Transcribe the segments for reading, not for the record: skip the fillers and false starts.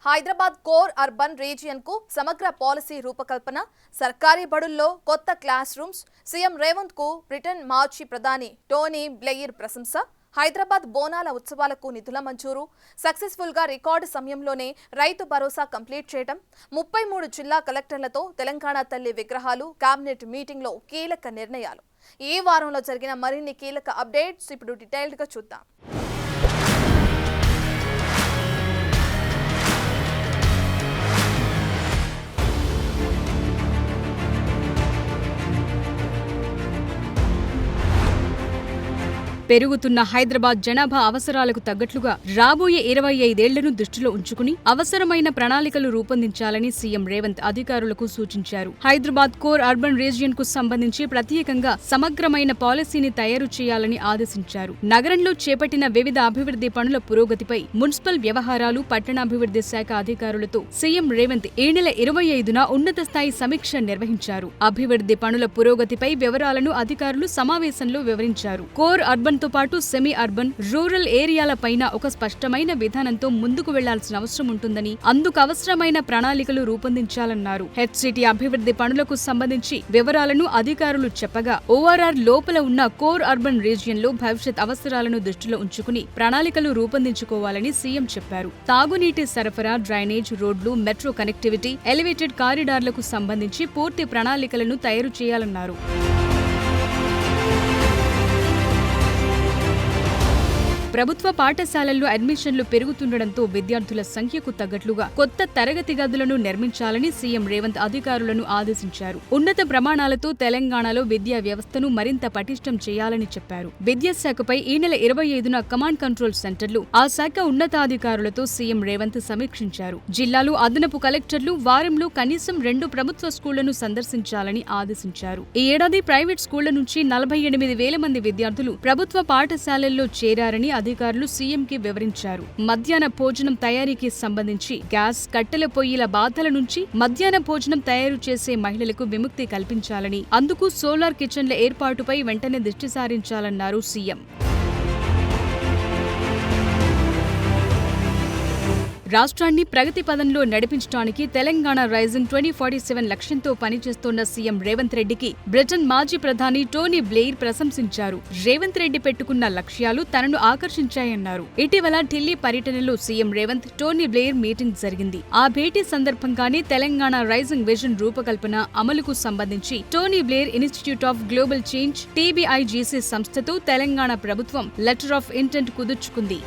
Hyderabad core urban region కు సమగ్ర policy రూపకల్పన, సర్కారీ బడుల్లో కొత్త క్లాస్ రూమ్స్, సీఎం రేవంత్ కు బ్రిటన్ మాజీ ప్రధాని టోనీ బ్లెయిర్ ప్రశంస, హైదరాబాద్ బోనాల ఉత్సవాలకు నిధుల మంజూరు, సక్సెస్ఫుల్ గా రికార్డు సమయంలోనే రైతు భరోసా కంప్లీట్ చేయడం, 33 జిల్లా కలెక్టర్లతో తెలంగాణ తల్లి విగ్రహాలు, కేబినెట్ మీటింగ్ లో కీలక నిర్ణయాలు. ఈ వారంలో జరిగిన మరిన్ని కీలక అప్డేట్స్ ఇప్పుడు డీటెయిల్డ్ గా చూద్దాం. పెరుగుతున్న హైదరాబాద్ జనాభా అవసరాలకు తగ్గట్లుగా రాబోయే 25 ఏళ్లను దృష్టిలో ఉంచుకుని అవసరమైన ప్రణాళికలు రూపొందించాలని సీఎం రేవంత్ అధికారులకు సూచించారు. హైదరాబాద్ కోర్ అర్బన్ రీజియన్ కు సంబంధించి ప్రత్యేకంగా సమగ్రమైన పాలసీని తయారు చేయాలని ఆదేశించారు. నగరంలో చేపట్టిన వివిధ అభివృద్ధి పనుల పురోగతిపై మున్సిపల్ వ్యవహారాలు, పట్టణాభివృద్ధి శాఖ అధికారులతో సీఎం రేవంత్ ఈ నెల 25న ఉన్నత స్థాయి సమీక్ష నిర్వహించారు. అభివృద్ధి పనుల పురోగతిపై వివరాలను అధికారులు సమావేశంలో వివరించారు. కోర్ అర్బన్ తో పాటు సెమీ అర్బన్, రూరల్ ఏరియాల పైన ఒక స్పష్టమైన విధానంతో ముందుకు వెళ్లాల్సిన అవసరం ఉంటుందని, అందుకు అవసరమైన ప్రణాళికలు రూపొందించాలన్నారు. హెచ్సిటీ అభివృద్ధి పనులకు సంబంధించి వివరాలను అధికారులు చెప్పగా, ఓఆర్ఆర్ లోపల ఉన్న కోర్ అర్బన్ రీజియన్ లో భవిష్యత్ అవసరాలను దృష్టిలో ఉంచుకుని ప్రణాళికలు రూపొందించుకోవాలని సీఎం చెప్పారు. తాగునీటి సరఫరా, డ్రైనేజ్, రోడ్లు, మెట్రో కనెక్టివిటీ, ఎలివేటెడ్ కారిడార్లకు సంబంధించి పూర్తి ప్రణాళికలను తయారు చేయాలన్నారు. ప్రభుత్వ పాఠశాలల్లో అడ్మిషన్లు పెరుగుతుండటంతో విద్యార్థుల సంఖ్యకు తగ్గట్లుగా కొత్త తరగతి గదులను నిర్మించాలని సీఎం రేవంత్ అధికారులను ఆదేశించారు. ఉన్నత ప్రమాణాలతో తెలంగాణలో విద్యా వ్యవస్థను మరింత పటిష్టం చేయాలని చెప్పారు. విద్యాశాఖపై ఈ నెల 25న కమాండ్ కంట్రోల్ సెంటర్లు, ఆ శాఖ ఉన్నతాధికారులతో సీఎం రేవంత్ సమీక్షించారు. జిల్లాలో అదనపు కలెక్టర్లు వారంలో కనీసం 2 ప్రభుత్వ స్కూళ్లను సందర్శించాలని ఆదేశించారు. ఈ ఏడాది ప్రైవేట్ స్కూళ్ల నుంచి 48,000 మంది విద్యార్థులు ప్రభుత్వ పాఠశాలల్లో చేరారని అధికారులు సీఎంకి వివరించారు. మధ్యాహ్న భోజనం తయారీకి సంబంధించి గ్యాస్, కట్టెల పొయ్యిల బాధల నుంచి మధ్యాహ్న భోజనం తయారు చేసే మహిళలకు విముక్తి కల్పించాలని, అందుకు సోలార్ కిచెన్ల ఏర్పాటుపై వెంటనే దృష్టి సారించాలన్నారు సీఎం. రాష్ట్రాన్ని ప్రగతి పదంలో నడిపించడానికి తెలంగాణ రైజింగ్ 2047 లక్ష్యంతో పనిచేస్తోన్న సీఎం రేవంత్ రెడ్డికి బ్రిటన్ మాజీ ప్రధాని టోనీ బ్లెయిర్ ప్రశంసించారు. రేవంత్ రెడ్డి పెట్టుకున్న లక్ష్యాలు తనను ఆకర్షించాయన్నారు. ఇటీవల ఢిల్లీ పర్యటనలో CM Revanth, Tony Blair meeting జరిగింది. ఆ భేటీ సందర్భంగానే తెలంగాణ రైజింగ్ విజన్ రూపకల్పన, అమలుకు సంబంధించి Tony Blair institute of global change TBIGC సంస్థతో తెలంగాణ ప్రభుత్వం లెటర్ ఆఫ్ ఇంటెంట్ కుదుర్చుకుంది.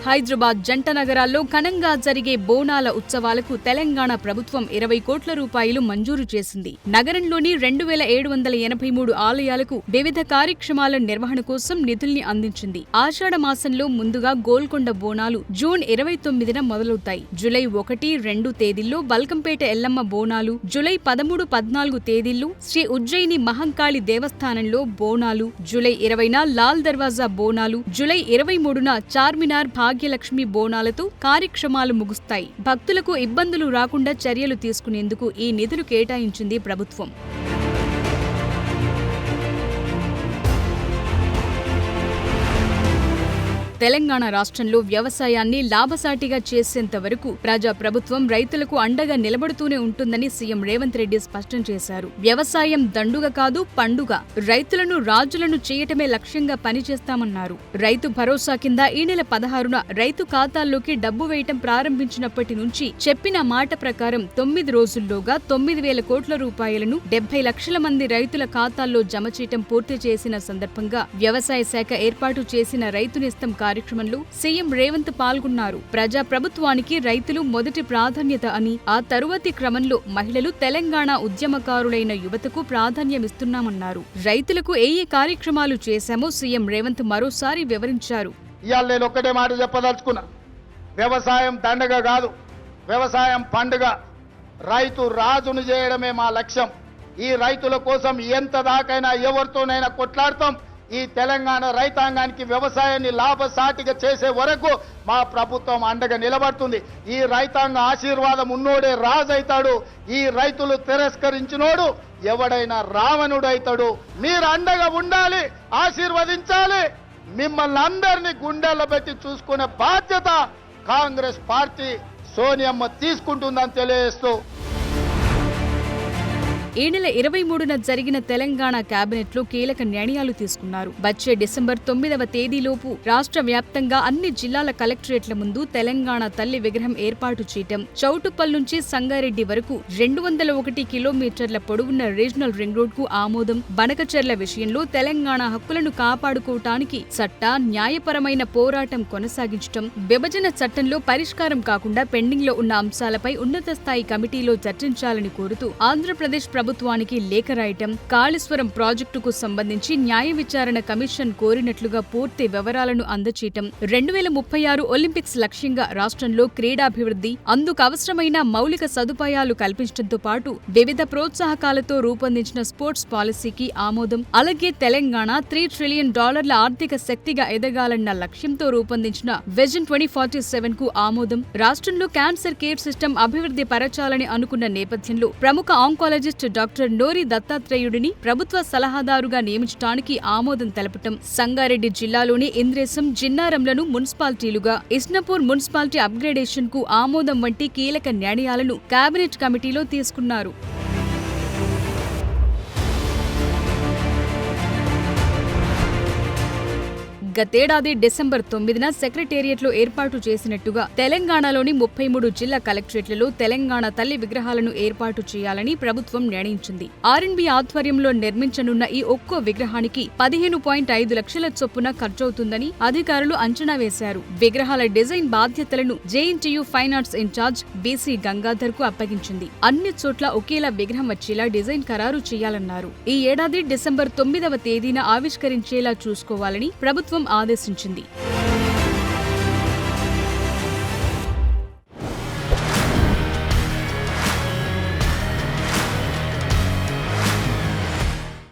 హైదరాబాద్ జంట నగరాల్లో ఘనంగా జరిగే బోనాల ఉత్సవాలకు తెలంగాణ ప్రభుత్వం 20 కోట్ల రూపాయలు మంజూరు చేసింది. నగరంలోని 2783 ఆలయాలకు వివిధ కార్యక్రమాల నిర్వహణ కోసం నిధుల్ని అందించింది. ఆషాఢ మాసంలో ముందుగా గోల్కొండ బోనాలు జూన్ 29న మొదలవుతాయి. జూలై 1, 2 తేదీల్లో బల్కంపేట ఎల్లమ్మ బోనాలు, జూలై 13, 14 తేదీల్లో శ్రీ ఉజ్జయిని మహంకాళి దేవస్థానంలో బోనాలు, జూలై 20న లాల్ దర్వాజా బోనాలు, జూలై 23న చార్మినార్ భాగ్యలక్ష్మి బోనాలతో కార్యక్రమాలు ముగుస్తాయి. భక్తులకు ఇబ్బందులు రాకుండా చర్యలు తీసుకునేందుకు ఈ నిధులు కేటాయించింది ప్రభుత్వం. తెలంగాణ రాష్ట్రంలో వ్యవసాయాన్ని లాభసాటిగా చేసేంత వరకు ప్రజా ప్రభుత్వం రైతులకు అండగా నిలబడుతూనే ఉంటుందని సీఎం రేవంత్ రెడ్డి స్పష్టం చేశారు. వ్యవసాయం దండుగ కాదు, పండుగ. రైతులను రాజులను చేయటమే లక్ష్యంగా పనిచేస్తామన్నారు. రైతు భరోసా కింద ఈ నెల 16న రైతు ఖాతాల్లోకి డబ్బు వేయటం ప్రారంభించినప్పటి నుంచి చెప్పిన మాట ప్రకారం 9 రోజుల్లోగా 9,000 కోట్ల రూపాయలను 70 లక్షల మంది రైతుల ఖాతాల్లో జమ చేయటం పూర్తి చేసిన సందర్భంగా వ్యవసాయ శాఖ ఏర్పాటు చేసిన రైతు నేస్తం కార్యక్రమంలో సీఎం రేవంత్ పాల్గొన్నారు. ప్రజా ప్రభుత్వానికి రైతులు మొదటి ప్రాధాన్యత అని, ఆ తరువాతి క్రమంలో మహిళలు, తెలంగాణ ఉద్యమకారులైన యువతకు ప్రాధాన్యమిస్తున్నామన్నారు. రైతులకు ఏ కార్యక్రమాలు చేశామో సీఎం రేవంత్ మరోసారి వివరించారు. ఇవాళ నేను ఒక్కటే మాట చెప్పదలుచుకున్నా. వ్యవసాయం దండగ కాదు, వ్యవసాయం పండుగ. రైతు రాజును చేయడమే మా లక్ష్యం. ఈ రైతుల కోసం ఎంత దాకైనా ఎవరితోనైనా కొట్లాడతాం. ఈ తెలంగాణ రైతాంగానికి వ్యవసాయాన్ని లాభసాటిగా చేసే వరకు మా ప్రభుత్వం అండగా నిలబడుతుంది. ఈ రైతాంగ ఆశీర్వాదం ఉన్నోడే రాజు అవుతాడు. ఈ రైతులు తిరస్కరించినోడు ఎవడైనా రావణుడు అవుతాడు. మీరు అండగా ఉండాలి, ఆశీర్వదించాలి. మిమ్మల్ని అందరినీ గుండెల్లో పెట్టి చూసుకునే బాధ్యత కాంగ్రెస్ పార్టీ సోనియమ్మ తీసుకుంటుందని తెలియజేస్తూ ఈ నెల 23న జరిగిన తెలంగాణ కేబినెట్ లో కీలక నిర్ణయాలు తీసుకున్నారు. వచ్చే డిసెంబర్ 9వ తేదీలోపు రాష్ట్ర వ్యాప్తంగా అన్ని జిల్లాల కలెక్టరేట్ల ముందు తెలంగాణ తల్లి విగ్రహం ఏర్పాటు చేయటం, చౌటుప్పల్ నుంచి సంగారెడ్డి వరకు 201 కిలోమీటర్ల పొడవున్న రీజనల్ రింగ్ రోడ్ కు ఆమోదం, బనకచెర్ల విషయంలో తెలంగాణ హక్కులను కాపాడుకోవటానికి చట్ట న్యాయపరమైన పోరాటం కొనసాగించటం, విభజన చట్టంలో పరిష్కారం కాకుండా పెండింగ్ లో ఉన్న అంశాలపై ఉన్నత స్థాయి కమిటీలో చర్చించాలని కోరుతూ ఆంధ్రప్రదేశ్ ప్రభుత్వానికి లేఖ రాయటం, కాళేశ్వరం ప్రాజెక్టుకు సంబంధించి న్యాయ విచారణ కమిషన్ కోరినట్లుగా పూర్తి వివరాలను అందచేయటం, 2036 ఒలింపిక్స్ లక్ష్యంగా రాష్ట్రంలో క్రీడాభివృద్ధి, అందుకు అవసరమైన మౌలిక సదుపాయాలు కల్పించడంతో పాటు వివిధ ప్రోత్సాహకాలతో రూపొందించిన స్పోర్ట్స్ పాలసీకి ఆమోదం, అలాగే తెలంగాణ $3 ట్రిలియన్ ఆర్థిక శక్తిగా ఎదగాలన్న లక్ష్యంతో రూపొందించిన విజన్ 2047 కు ఆమోదం, రాష్ట్రంలో క్యాన్సర్ కేర్ సిస్టమ్ అభివృద్ధి పరచాలని అనుకున్న నేపథ్యంలో ప్రముఖ ఆంకాలజిస్ట్ డాక్టర్ నోరి దత్తాత్రేయుడిని ప్రభుత్వ సలహాదారుగా నియమించడానికి ఆమోదం తెలపటం, సంగారెడ్డి జిల్లాలోని ఇంద్రేశం, జిన్నారంలను మున్సిపాలిటీలుగా, ఇస్నపూర్ మున్సిపాలిటీ అప్గ్రేడేషన్ కు ఆమోదం వంటి కీలక నిర్ణయాలను కేబినెట్ కమిటీలో తీసుకున్నారు. గతేడాది డిసెంబర్ 9న సెక్రటేరియట్లో ఏర్పాటు చేసినట్టుగా తెలంగాణలోని 33 జిల్లా కలెక్టరేట్లలో తెలంగాణ తల్లి విగ్రహాలను ఏర్పాటు చేయాలని ప్రభుత్వం నిర్ణయించింది. ఆర్ఎండ్బి ఆధ్వర్యంలో నిర్మించనున్న ఈ ఒక్కో విగ్రహానికి 15.5 లక్షల చొప్పున ఖర్చవుతుందని అధికారులు అంచనా వేశారు. విగ్రహాల డిజైన్ బాధ్యతలను JNTU fine arts incharge B C Gangadhar కు అప్పగించింది. అన్ని చోట్ల ఒకేలా విగ్రహం వచ్చేలా డిజైన్ ఖరారు చేయాలన్నారు. ఈ ఏడాది డిసెంబర్ 9వ తేదీన ఆవిష్కరించేలా చూసుకోవాలని ప్రభుత్వం ఆదేశించింది.